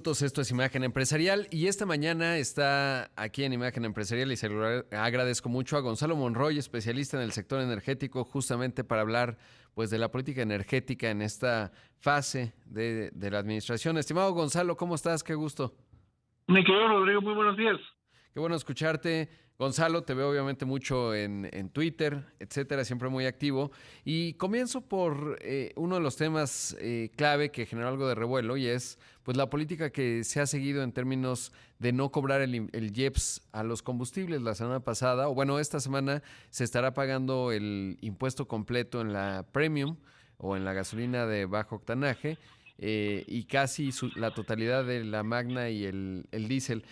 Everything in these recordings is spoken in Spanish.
Esto es Imagen Empresarial y esta mañana está aquí en Imagen Empresarial y se lo agradezco mucho a Gonzalo Monroy, especialista en el sector energético, justamente para hablar pues de la política energética en esta fase de la administración. Estimado Gonzalo, ¿cómo estás? Qué gusto. Mi querido Rodrigo, muy buenos días. Qué bueno escucharte. Gonzalo, te veo obviamente mucho en Twitter, etcétera, siempre muy activo. Y comienzo por uno de los temas clave que generó algo de revuelo y es pues la política que se ha seguido en términos de no cobrar el IEPS a los combustibles. La semana pasada, o bueno, esta semana se estará pagando el impuesto completo en la Premium o en la gasolina de bajo octanaje y casi la totalidad de la Magna y el diésel.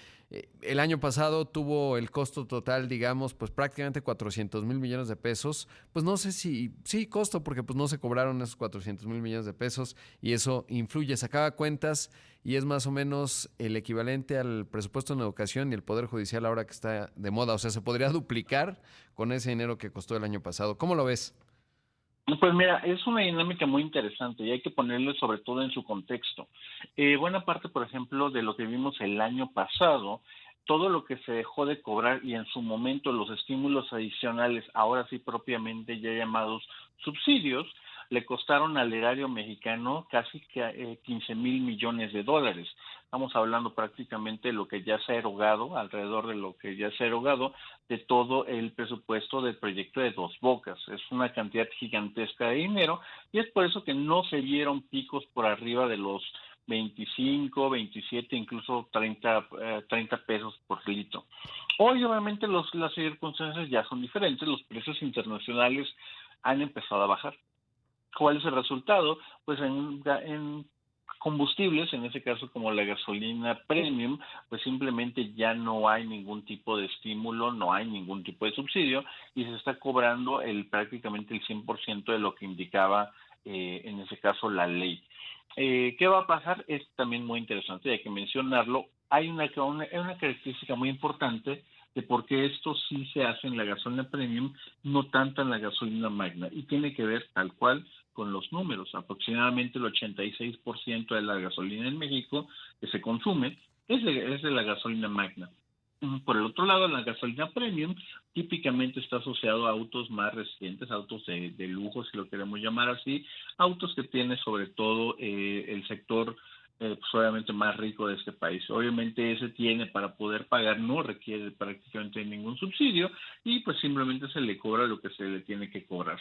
El año pasado tuvo el costo total, digamos, pues prácticamente 400 mil millones de pesos. Pues no sé si, sí, costo, porque pues no se cobraron esos 400 mil millones de pesos y eso influye, sacaba cuentas y es más o menos el equivalente al presupuesto en educación y el Poder Judicial ahora que está de moda. O sea, se podría duplicar con ese dinero que costó el año pasado. ¿Cómo lo ves? Pues mira, es una dinámica muy interesante y hay que ponerle sobre todo en su contexto. Buena parte, por ejemplo, de lo que vimos el año pasado, todo lo que se dejó de cobrar y en su momento los estímulos adicionales, ahora sí propiamente ya llamados subsidios, le costaron al erario mexicano casi que 15,000 millones de dólares. Estamos hablando prácticamente de lo que ya se ha erogado, alrededor de lo que ya se ha erogado, de todo el presupuesto del proyecto de Dos Bocas. Es una cantidad gigantesca de dinero y es por eso que no se vieron picos por arriba de los 25, 27, incluso 30 pesos por litro. Hoy obviamente las circunstancias ya son diferentes, los precios internacionales han empezado a bajar. ¿Cuál es el resultado? Pues en combustibles, en ese caso como la gasolina premium, pues simplemente ya no hay ningún tipo de estímulo, no hay ningún tipo de subsidio y se está cobrando prácticamente el 100% de lo que indicaba en ese caso la ley. ¿Qué va a pasar? Es también muy interesante, hay que mencionarlo. Hay una característica muy importante de por qué esto sí se hace en la gasolina premium, no tanto en la gasolina magna, y tiene que ver tal cual con los números. Aproximadamente el 86% de la gasolina en México que se consume es de la gasolina magna. Por el otro lado, la gasolina premium típicamente está asociado a autos más recientes, autos de lujo, si lo queremos llamar así, autos que tiene sobre todo el sector pues obviamente más rico de este país. Obviamente ese tiene para poder pagar, no requiere prácticamente ningún subsidio y pues simplemente se le cobra lo que se le tiene que cobrar.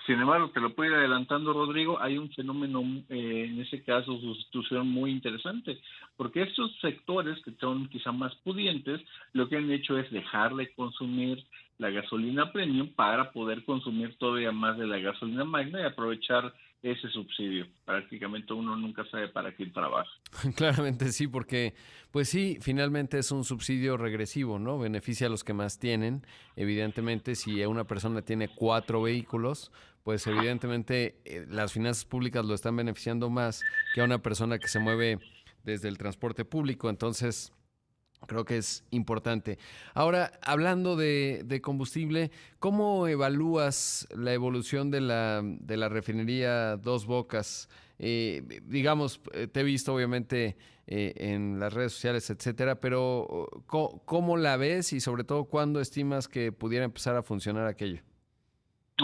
Sin embargo, te lo puedo ir adelantando, Rodrigo, hay un fenómeno, en ese caso, sustitución muy interesante, porque estos sectores que son quizá más pudientes, lo que han hecho es dejar de consumir la gasolina premium para poder consumir todavía más de la gasolina magna y aprovechar ese subsidio. Prácticamente uno nunca sabe para quién trabaja. Claramente sí, porque pues sí, finalmente es un subsidio regresivo, ¿no? Beneficia a los que más tienen. Evidentemente, si una persona tiene 4 vehículos, pues evidentemente las finanzas públicas lo están beneficiando más que a una persona que se mueve desde el transporte público. Entonces, creo que es importante. Ahora, hablando de combustible, ¿cómo evalúas la evolución de la refinería Dos Bocas? Digamos, te he visto obviamente en las redes sociales, etcétera, pero ¿cómo la ves y sobre todo cuándo estimas que pudiera empezar a funcionar aquello?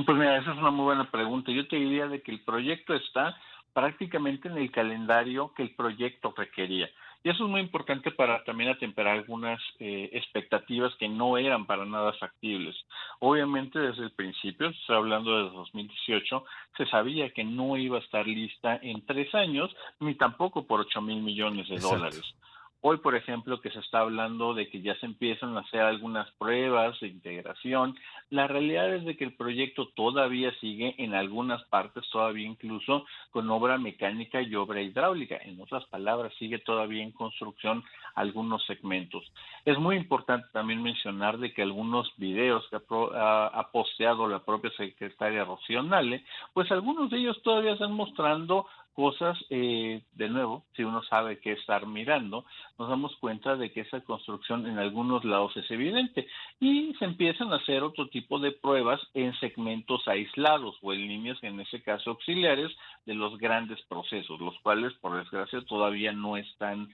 Pues mira, esa es una muy buena pregunta. Yo te diría de que el proyecto está prácticamente en el calendario que el proyecto requería. Y eso es muy importante para también atemperar algunas expectativas que no eran para nada factibles. Obviamente desde el principio, se está hablando de 2018, se sabía que no iba a estar lista en 3 años, ni tampoco por 8,000 millones de dólares. Exacto. Hoy, por ejemplo, que se está hablando de que ya se empiezan a hacer algunas pruebas de integración, la realidad es de que el proyecto todavía sigue en algunas partes, todavía incluso con obra mecánica y obra hidráulica. En otras palabras, sigue todavía en construcción algunos segmentos. Es muy importante también mencionar de que algunos videos que ha posteado la propia secretaria Rocío Nale, pues algunos de ellos todavía están mostrando cosas, de nuevo, si uno sabe qué estar mirando, nos damos cuenta de que esa construcción en algunos lados es evidente y se empiezan a hacer otro tipo de pruebas en segmentos aislados o en líneas, en ese caso auxiliares, de los grandes procesos, los cuales, por desgracia, todavía no están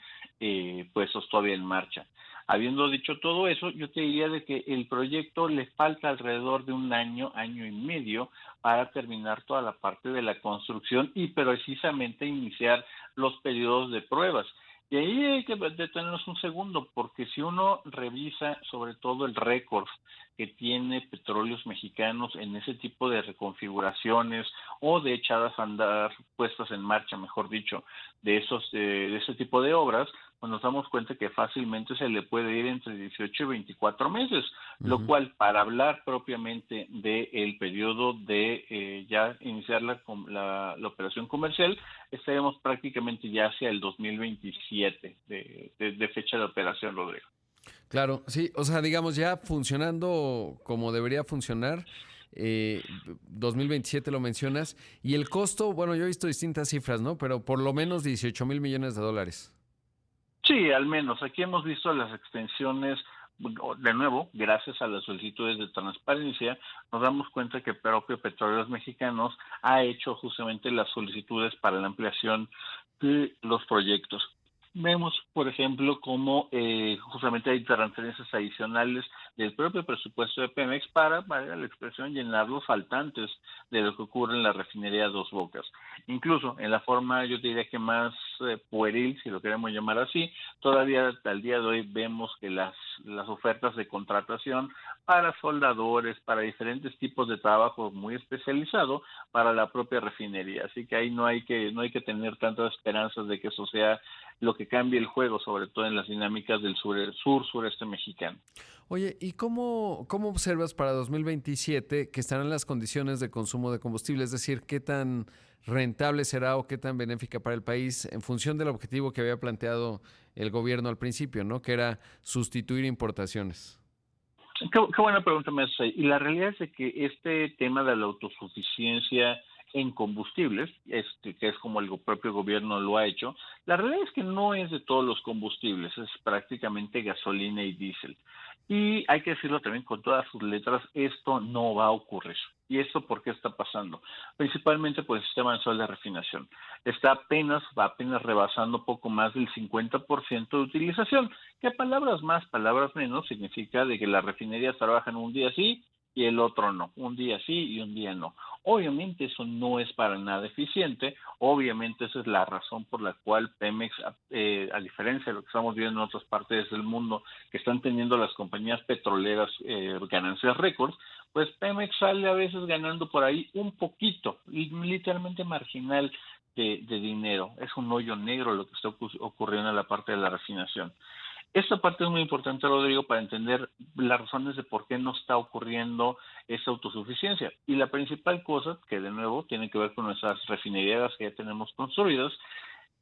puestos todavía en marcha. Habiendo dicho todo eso, yo te diría de que el proyecto le falta alrededor de un año, año y medio, para terminar toda la parte de la construcción y precisamente iniciar los periodos de pruebas. Y ahí hay que detenernos un segundo, porque si uno revisa sobre todo el récord que tiene Petróleos Mexicanos en ese tipo de reconfiguraciones o de echadas a andar, puestas en marcha, mejor dicho, de ese tipo de obras, pues nos damos cuenta que fácilmente se le puede ir entre 18 y 24 meses, lo Ujú. cual para hablar propiamente del periodo de ya iniciar la operación comercial, estaremos prácticamente ya hacia el 2027 de fecha de operación, Rodrigo. Claro, sí, o sea, digamos, ya funcionando como debería funcionar, 2027 lo mencionas, y el costo, bueno, yo he visto distintas cifras, ¿no? Pero por lo menos 18,000 millones de dólares. Sí, al menos. Aquí hemos visto las extensiones, de nuevo, gracias a las solicitudes de transparencia, nos damos cuenta que propio Petróleos Mexicanos ha hecho justamente las solicitudes para la ampliación de los proyectos. Vemos, por ejemplo, cómo justamente hay transferencias adicionales del propio presupuesto de Pemex para, valga la expresión, llenar los faltantes de lo que ocurre en la refinería Dos Bocas. Incluso en la forma, yo diría que más pueril, si lo queremos llamar así, todavía al día de hoy vemos que las ofertas de contratación para soldadores, para diferentes tipos de trabajo muy especializado para la propia refinería. Así que ahí no hay que tener tantas esperanzas de que eso sea lo que cambie el juego, sobre todo en las dinámicas del sureste mexicano. Oye, ¿y cómo observas para 2027 que estarán las condiciones de consumo de combustible? Es decir, ¿qué tan rentable será o qué tan benéfica para el país en función del objetivo que había planteado el gobierno al principio, ¿no? Que era sustituir importaciones. Qué buena pregunta me haces ahí. Y la realidad es de que este tema de la autosuficiencia en combustibles, que es como el propio gobierno lo ha hecho, la realidad es que no es de todos los combustibles, es prácticamente gasolina y diésel. Y hay que decirlo también con todas sus letras, esto no va a ocurrir. ¿Y esto por qué está pasando? Principalmente por el sistema nacional de refinación. Va apenas rebasando poco más del 50% de utilización, que palabras más, palabras menos, significa de que las refinerías trabajan un día sí y el otro no, un día sí y un día no. Obviamente eso no es para nada eficiente, obviamente esa es la razón por la cual Pemex, a diferencia de lo que estamos viendo en otras partes del mundo, que están teniendo las compañías petroleras ganancias récords, pues Pemex sale a veces ganando por ahí un poquito, literalmente marginal de dinero. Es un hoyo negro lo que está ocurriendo en la parte de la refinación. Esta parte es muy importante, Rodrigo, para entender las razones de por qué no está ocurriendo esa autosuficiencia. Y la principal cosa, que de nuevo tiene que ver con nuestras refinerías que ya tenemos construidas,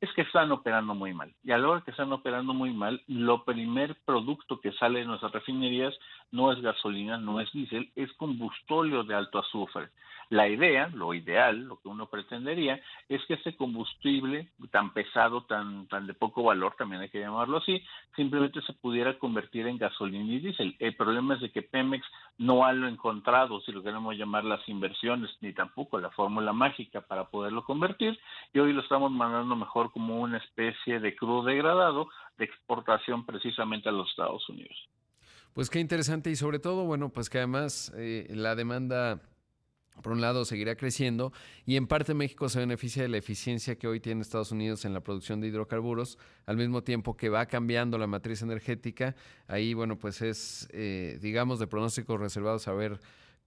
es que están operando muy mal. Y a la hora que están operando muy mal, lo primer producto que sale de nuestras refinerías no es gasolina, no es diésel, es combustóleo de alto azufre. La idea, lo ideal, lo que uno pretendería, es que ese combustible tan pesado, tan de poco valor, también hay que llamarlo así, simplemente se pudiera convertir en gasolina y diésel. El problema es de que Pemex no ha lo encontrado, si lo queremos llamar las inversiones, ni tampoco la fórmula mágica para poderlo convertir, y hoy lo estamos mandando mejor como una especie de crudo degradado de exportación precisamente a los Estados Unidos. Pues qué interesante y sobre todo, bueno, pues que además la demanda por un lado, seguirá creciendo y en parte México se beneficia de la eficiencia que hoy tiene Estados Unidos en la producción de hidrocarburos, al mismo tiempo que va cambiando la matriz energética. Ahí, bueno, pues es, digamos, de pronósticos reservados saber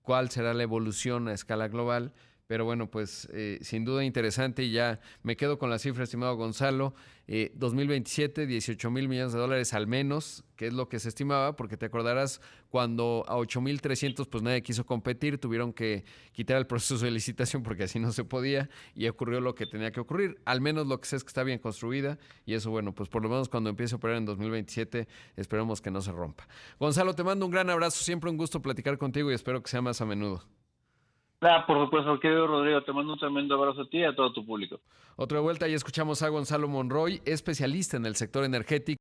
cuál será la evolución a escala global. Pero bueno, pues sin duda interesante y ya me quedo con la cifra, estimado Gonzalo. 2027, 18,000 millones de dólares al menos, que es lo que se estimaba, porque te acordarás cuando a 8,300 pues nadie quiso competir, tuvieron que quitar el proceso de licitación porque así no se podía y ocurrió lo que tenía que ocurrir. Al menos lo que sé es que está bien construida y eso, bueno, pues por lo menos cuando empiece a operar en 2027 esperemos que no se rompa. Gonzalo, te mando un gran abrazo, siempre un gusto platicar contigo y espero que sea más a menudo. Por supuesto, querido Rodrigo, te mando un tremendo abrazo a ti y a todo tu público. Otra vuelta y escuchamos a Gonzalo Monroy, especialista en el sector energético.